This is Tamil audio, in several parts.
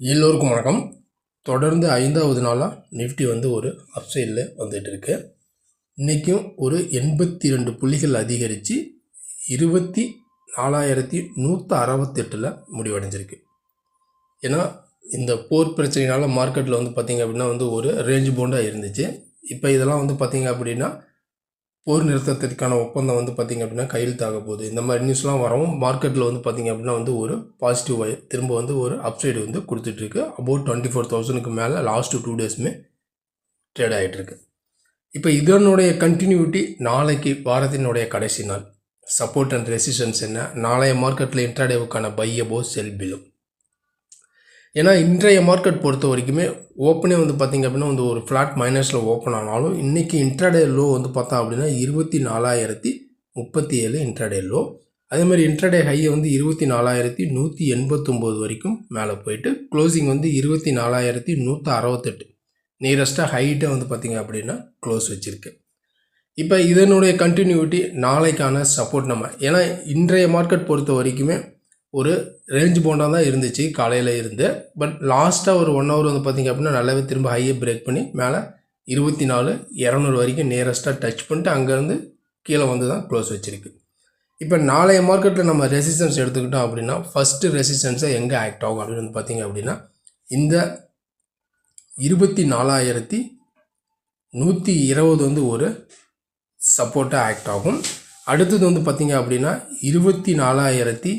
எல்லோருக்கும் வணக்கம். தொடர்ந்து 5வது நாளாக நிஃப்டி ஒரு அப்சைடில் வந்துட்டு இருக்கு. இன்றைக்கும் ஒரு 82 புள்ளிகள் அதிகரித்து 24,168 முடிவடைஞ்சிருக்கு. ஏன்னா இந்த போர் பிரச்சனைனால மார்க்கெட்டில் பார்த்திங்க அப்படின்னா ஒரு ரேஞ்ச் பவுண்டாக இருந்துச்சு. இப்போ இதெல்லாம் பார்த்திங்க அப்படின்னா போர் நிறுத்தத்திற்கான ஒப்பந்தம் பார்த்திங்க அப்படின்னா கையெழுத்தாக போகுது. இந்த மாதிரி நியூஸ்லாம் வரவும் மார்க்கெட்டில் பார்த்திங்க அப்படின்னா ஒரு பாசிட்டிவ் திரும்ப ஒரு அப்சைடு கொடுத்துட்ருக்கு. அபவுட் 24,000க்கு மேலே லாஸ்ட்டு 2 டேஸுமே ட்ரேட் ஆகிட்டுருக்கு. இப்போ இதனுடைய கண்டினியூட்டி நாளைக்கு வாரத்தினுடைய கடைசி நாள் சப்போர்ட் அண்ட் ரெசிஸ்டன்ஸ் என்ன, நாளைய மார்க்கெட்டில் இன்ட்ராடேவுக்கான பை அபோவ் செல் பிலோ. ஏன்னா இன்றைய மார்க்கெட் பொறுத்த வரைக்குமே ஓப்பனே பார்த்திங்க அப்படின்னா ஒரு ஃப்ளாட் மைனஸில் ஓப்பன் ஆனாலும் இன்றைக்கி இன்ட்ராடே லோ பார்த்தா அப்படின்னா 24,037 இன்ட்ராடே லோ. அதேமாதிரி இன்ட்ராடே ஹையை 24,189 வரைக்கும் மேலே போயிட்டு க்ளோசிங் 24,168 நியரஸ்ட்டாக ஹைட்டை பார்த்திங்க அப்படின்னா க்ளோஸ் வச்சுருக்கு. இப்போ இதனுடைய கண்டினியூட்டி நாளைக்கான சப்போர்ட் ஏன்னா இன்றைய மார்க்கெட் பொறுத்த வரைக்குமே ஒரு ரேஞ்ச் பவுண்டாக தான் இருந்துச்சு காலையில் இருந்து. பட் லாஸ்ட்டாக ஒரு 1 ஹவர் பார்த்திங்க அப்படின்னா நல்லாவே திரும்ப ஹையை பிரேக் பண்ணி மேலே 24,200 வரைக்கும் நியரஸ்ட்டாக டச் பண்ணிட்டு அங்கேருந்து கீழே தான் க்ளோஸ் வச்சுருக்கு. இப்போ நாளைய மார்க்கெட்டில் நம்ம ரெசிஸ்டன்ஸ் எடுத்துக்கிட்டோம் அப்படின்னா ஃபஸ்ட்டு ரெசிஸ்டன்ஸை எங்கே ஆக்ட் ஆகும் அப்படின்னு பார்த்திங்க அப்படின்னா இந்த 24,120 ஒரு சப்போர்ட்டாக ஆக்ட் ஆகும். அடுத்தது பார்த்திங்க அப்படின்னா 24,080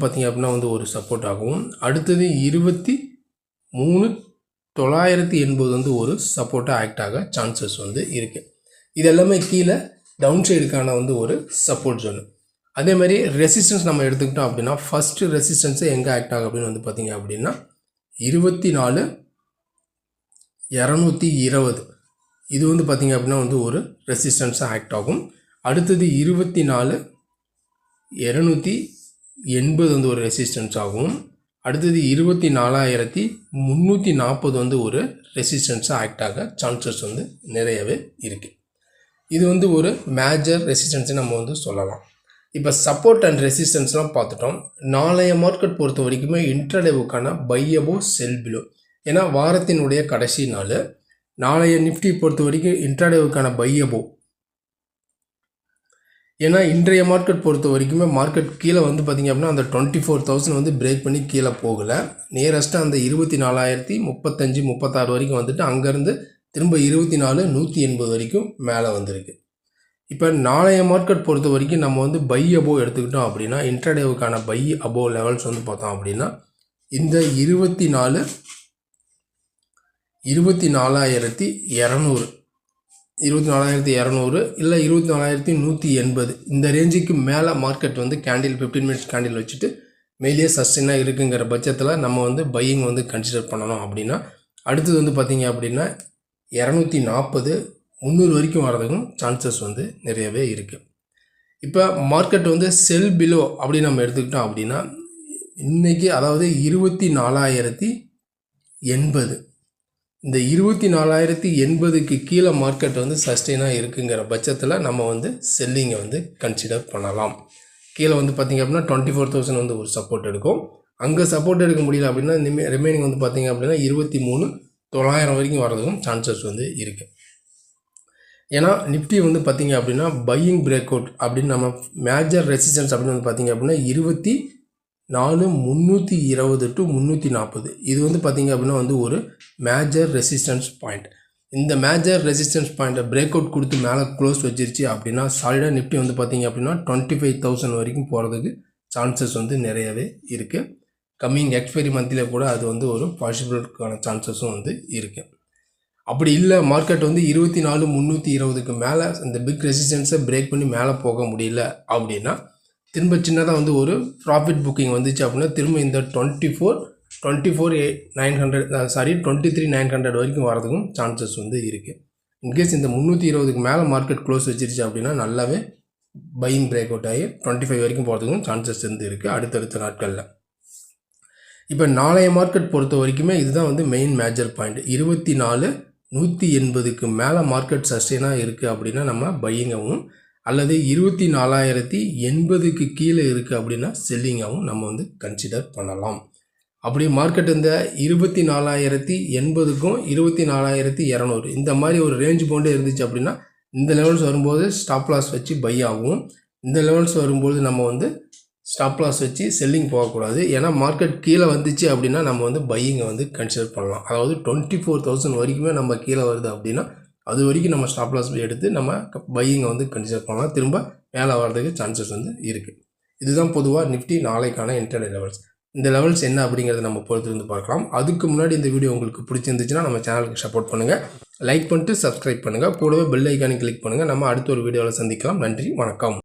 பார்த்திங்க அப்படின்னா ஒரு சப்போர்ட் ஆகும். அடுத்தது 23,980 ஒரு சப்போர்ட்டாக ஆக்ட் ஆக சான்சஸ் இருக்குது. இது எல்லாமே கீழே டவுன் சைடுக்கான ஒரு சப்போர்ட் ஜோனு. அதே மாதிரி ரெசிஸ்டன்ஸ் நம்ம எடுத்துக்கிட்டோம் அப்படின்னா ஃபஸ்ட்டு ரெசிஸ்டன்ஸை எங்கே ஆக்ட் ஆகும் அப்படின்னு பார்த்திங்க அப்படின்னா 24,220 இது பார்த்திங்க அப்படின்னா ஒரு ரெசிஸ்டன்ஸாக ஆக்ட் ஆகும். அடுத்தது 24,280 ஒரு ரெசிஸ்டன்ஸ் ஆகும். அடுத்தது 24,340 ஒரு ரெசிஸ்டன்ஸாக ஆக்ட் ஆக சான்சஸ் நிறையவே இருக்குது. இது ஒரு மேஜர் ரெசிஸ்டன்ஸை நம்ம சொல்லலாம். இப்போ சப்போர்ட் அண்ட் ரெசிஸ்டன்ஸ்லாம் பார்த்துட்டோம். நாளைய மார்க்கெட் பொறுத்த வரைக்குமே இன்ட்ராடேவுக்கான பை அபோவ் செல் பிலோ. ஏன்னா வாரத்தினுடைய கடைசி நாள் நாளைய நிஃப்டி பொறுத்த வரைக்கும் இன்ட்ராடேவுக்கான பை அபோவ். ஏன்னா இன்றைய மார்க்கெட் பொறுத்த வரைக்குமே மார்க்கெட் கீழே பார்த்திங்க அப்படின்னா அந்த 24,000 பிரேக் பண்ணி கீழே போகலை. நியரஸ்ட்டாக அந்த 24,035 36 வரைக்கும் அங்கேருந்து திரும்ப 24,180 வரைக்கும் மேலே வந்திருக்கு. இப்போ நாளைய மார்க்கெட் பொறுத்த வரைக்கும் நம்ம பை அபோவ் எடுத்துக்கிட்டோம் அப்படின்னா இன்ட்ராடேவுக்கான பை அபோவ் லெவல்ஸ் பார்த்தோம் அப்படின்னா இந்த 24,200 இல்லை 24,180 இந்த ரேஞ்சுக்கு மேலே மார்க்கெட் கேண்டில் 15 மினிட்ஸ் கேண்டில் வச்சுட்டு மேலேயே சஸ்டெயினாக இருக்குங்கிற பட்சத்தில் நம்ம பையிங் கன்சிடர் பண்ணணும். அப்படின்னா அடுத்தது பார்த்திங்க அப்படின்னா 240 300 வரைக்கும் வரதுக்கும் சான்சஸ் நிறையவே இருக்குது. இப்போ மார்க்கெட் செல் பிலோ அப்படின்னு நம்ம எடுத்துக்கிட்டோம் அப்படின்னா இன்றைக்கி அதாவது 24,080 இந்த 24,080க்கு கீழே மார்க்கெட் சஸ்டெயினாக இருக்குங்கிற பட்சத்தில் நம்ம செல்லிங்கை கன்சிடர் பண்ணலாம். கீழே பார்த்திங்க அப்படின்னா 24,000 ஒரு சப்போர்ட் எடுக்கும். அங்கே சப்போர்ட் எடுக்க முடியல அப்படின்னா ரிமைனிங் பார்த்திங்க அப்படின்னா 23,900 வரைக்கும் வரதுக்கும் சான்சஸ் இருக்குது. ஏன்னா நிஃப்டி பார்த்திங்க அப்படின்னா பையிங் பிரேக் அவுட் அப்படின்னு நம்ம மேஜர் ரெசிஸ்டன்ஸ் அப்படின்னு பார்த்திங்க அப்படின்னா 24,320 to 340 இது பார்த்திங்க அப்படின்னா ஒரு மேஜர் ரெசிஸ்டன்ஸ் பாயிண்ட். இந்த மேஜர் ரெசிஸ்டன்ஸ் பாயிண்ட்டை பிரேக் அவுட் கொடுத்து மேலே க்ளோஸ் வச்சிருச்சு அப்படின்னா சாலிடாக நிஃப்டி பார்த்திங்க அப்படின்னா 25,000 வரைக்கும் போகிறதுக்கு சான்சஸ் நிறையவே இருக்குது. கம்மிங் எக்ஸ்பைரி மந்தில் கூட அது ஒரு பாசிபிளுக்கான சான்சஸும் இருக்குது. அப்படி இல்லை மார்க்கெட் 24,320க்கு மேலே இந்த பிக் ரெசிஸ்டன்ஸை பிரேக் பண்ணி மேலே போக முடியல அப்படின்னா திரும்ப சின்னதாக ஒரு ப்ராஃபிட் புக்கிங் வந்துச்சு அப்படின்னா திரும்ப இந்த 23,900 வரைக்கும் வரதுக்கும் சான்சஸ் இருக்குது. இன்கேஸ் இந்த 320க்கு மேலே மார்க்கெட் க்ளோஸ் வச்சிருச்சு அப்படின்னா நல்லாவே பையிங் பிரேக் அவுட் ஆகி 25 வரைக்கும் போகிறதுக்கும் சான்சஸ் இருக்குது அடுத்தடுத்த நாட்களில். இப்போ நாளைய மார்க்கெட் பொறுத்த வரைக்குமே இதுதான் மெயின் மேஜர் பாயிண்ட். 24,180க்கு மேலே மார்க்கெட் சஸ்டெயினாக இருக்குது அப்படின்னா நம்ம பையிங்காகவும் அல்லது 24,080க்கு கீழே இருக்குது அப்படின்னா செல்லிங்காகவும் நம்ம கன்சிடர் பண்ணலாம். அப்படி மார்க்கெட் இந்த 24,080க்கும் 24,200 இந்த மாதிரி ஒரு ரேஞ்ச் பவுண்டே இருந்துச்சு அப்படின்னா இந்த லெவல்ஸ் வரும்போது ஸ்டாப் லாஸ் வச்சு பை ஆகும். இந்த லெவல்ஸ் வரும்போது நம்ம வந்து ஸ்டாப் லாஸ் வச்சு செல்லிங் போகக்கூடாது. ஏன்னா மார்க்கெட் கீழே வந்துச்சு அப்படின்னா நம்ம வந்து பையிங்கை வந்து கன்சிடர் பண்ணலாம். அதாவது 24,000 வரைக்குமே நம்ம கீழே வருது அப்படின்னா அது வரைக்கும் நம்ம ஸ்டாப் லாஸ் எடுத்து நம்ம பையிங்கை வந்து கன்சிடர் பண்ணலாம். திரும்ப மேலே வர்றதுக்கு சான்சஸ் வந்து இருக்குது. இதுதான் பொதுவாக நிஃப்டி நாளைக்கான இன்டர்டே லெவல்ஸ். இந்த லெவல்ஸ் என்ன அப்படிங்கிறத நம்ம பொறுத்திருந்து பார்க்கலாம். அதுக்கு முன்னாடி இந்த வீடியோ உங்களுக்கு பிடிச்சிருந்துச்சுன்னா நம்ம சேனலுக்கு சப்போர்ட் பண்ணுங்கள், லைக் பண்ணிட்டு சப்ஸ்கிரைப் பண்ணுங்கள், கூடவே பெல் ஐக்கானை கிளிக் பண்ணுங்கள். நம்ம அடுத்த ஒரு வீடியோவில் சந்திக்கலாம். நன்றி, வணக்கம்.